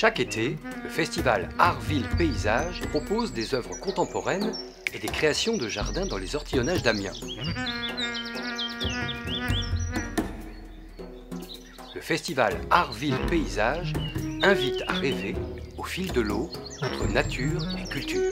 Chaque été, le festival Art-Ville Paysage propose des œuvres contemporaines et des créations de jardins dans les ortillonnages d'Amiens. Le festival Art-Ville Paysage invite à rêver au fil de l'eau entre nature et culture.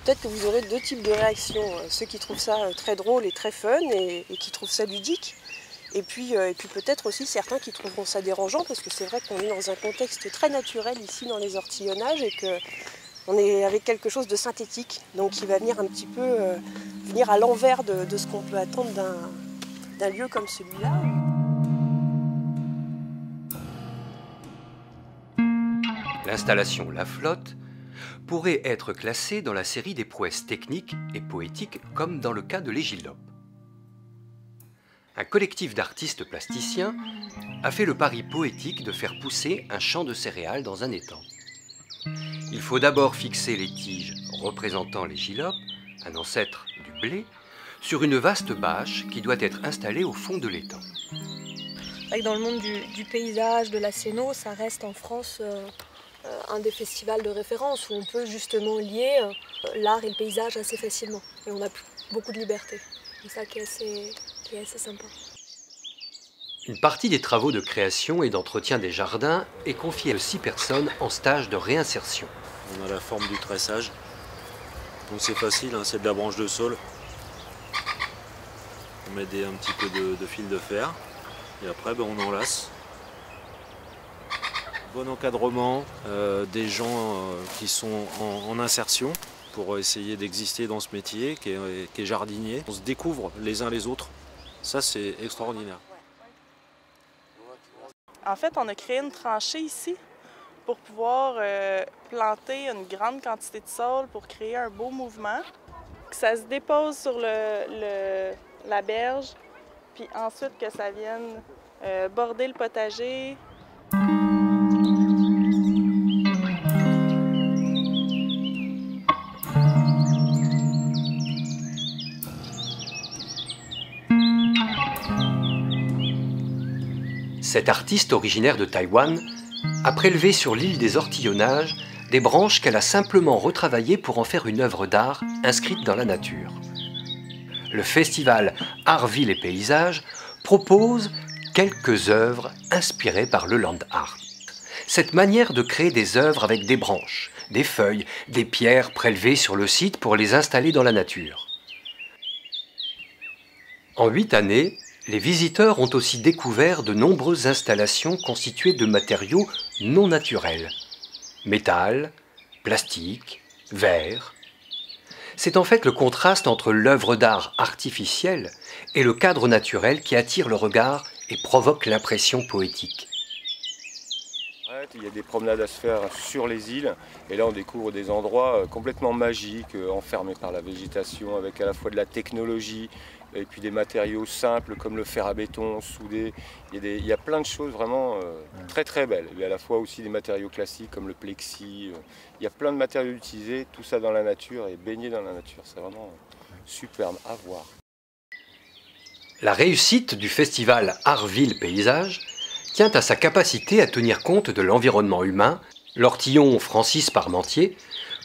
Peut-être que vous aurez deux types de réactions. Ceux qui trouvent ça très drôle et très fun et qui trouvent ça ludique. Et puis peut-être aussi certains qui trouveront ça dérangeant parce que c'est vrai qu'on est dans un contexte très naturel ici dans les ortillonnages et qu'on est avec quelque chose de synthétique. Donc qui va venir un petit peu venir à l'envers de ce qu'on peut attendre d'un lieu comme celui-là. L'installation La Flotte pourrait être classée dans la série des prouesses techniques et poétiques comme dans le cas de l'Égilope. Un collectif d'artistes plasticiens a fait le pari poétique de faire pousser un champ de céréales dans un étang. Il faut d'abord fixer les tiges représentant l'Égilope, un ancêtre du blé, sur une vaste bâche qui doit être installée au fond de l'étang. Dans le monde du paysage, de la scéno, ça reste en France un des festivals de référence où on peut justement lier l'art et le paysage assez facilement. Et on a beaucoup de liberté. C'est ça qui est assez sympa. Une partie des travaux de création et d'entretien des jardins est confiée aux 6 personnes en stage de réinsertion. On a la forme du tressage. Donc c'est facile, hein, c'est de la branche de saule. On met un petit peu de fil de fer. Et après on enlace. Bon encadrement des gens qui sont en insertion pour essayer d'exister dans ce métier qui est jardinier. On se découvre les uns les autres. Ça, c'est extraordinaire. En fait, on a créé une tranchée ici pour pouvoir planter une grande quantité de sol pour créer un beau mouvement. Ça se dépose sur la berge, puis ensuite que ça vienne border le potager. Cet artiste originaire de Taïwan a prélevé sur l'île des ortillonnages des branches qu'elle a simplement retravaillées pour en faire une œuvre d'art inscrite dans la nature. Le festival Art-Ville et Paysage propose quelques œuvres inspirées par le land art. Cette manière de créer des œuvres avec des branches, des feuilles, des pierres prélevées sur le site pour les installer dans la nature. En 8 années, les visiteurs ont aussi découvert de nombreuses installations constituées de matériaux non naturels. Métal, plastique, verre. C'est en fait le contraste entre l'œuvre d'art artificielle et le cadre naturel qui attire le regard et provoque l'impression poétique. Il y a des promenades à se faire sur les îles et là on découvre des endroits complètement magiques, enfermés par la végétation avec à la fois de la technologie et puis des matériaux simples comme le fer à béton soudé. Il y a plein de choses vraiment très très belles. Il y a à la fois aussi des matériaux classiques comme le plexi. Il y a plein de matériaux utilisés, tout ça dans la nature et baigné dans la nature. C'est vraiment superbe à voir. La réussite du festival Art-Ville Paysage tient à sa capacité à tenir compte de l'environnement humain. L'ortillon Francis Parmentier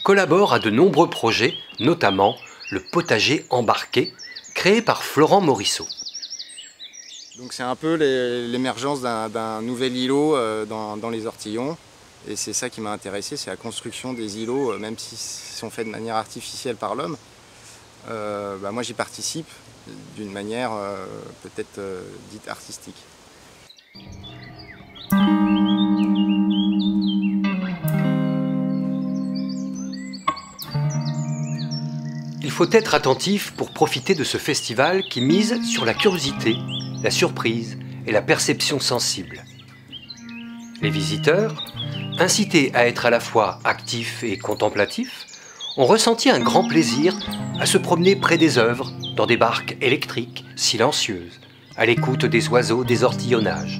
collabore à de nombreux projets, notamment le potager embarqué, créé par Florent Morisseau. Donc c'est un peu l'émergence d'un nouvel îlot dans les ortillons. Et c'est ça qui m'a intéressé, c'est la construction des îlots, même s'ils sont faits de manière artificielle par l'homme. Moi j'y participe d'une manière peut-être dite artistique. Il faut être attentif pour profiter de ce festival qui mise sur la curiosité, la surprise et la perception sensible. Les visiteurs, incités à être à la fois actifs et contemplatifs, ont ressenti un grand plaisir à se promener près des œuvres, dans des barques électriques silencieuses, à l'écoute des oiseaux des ortillonnages.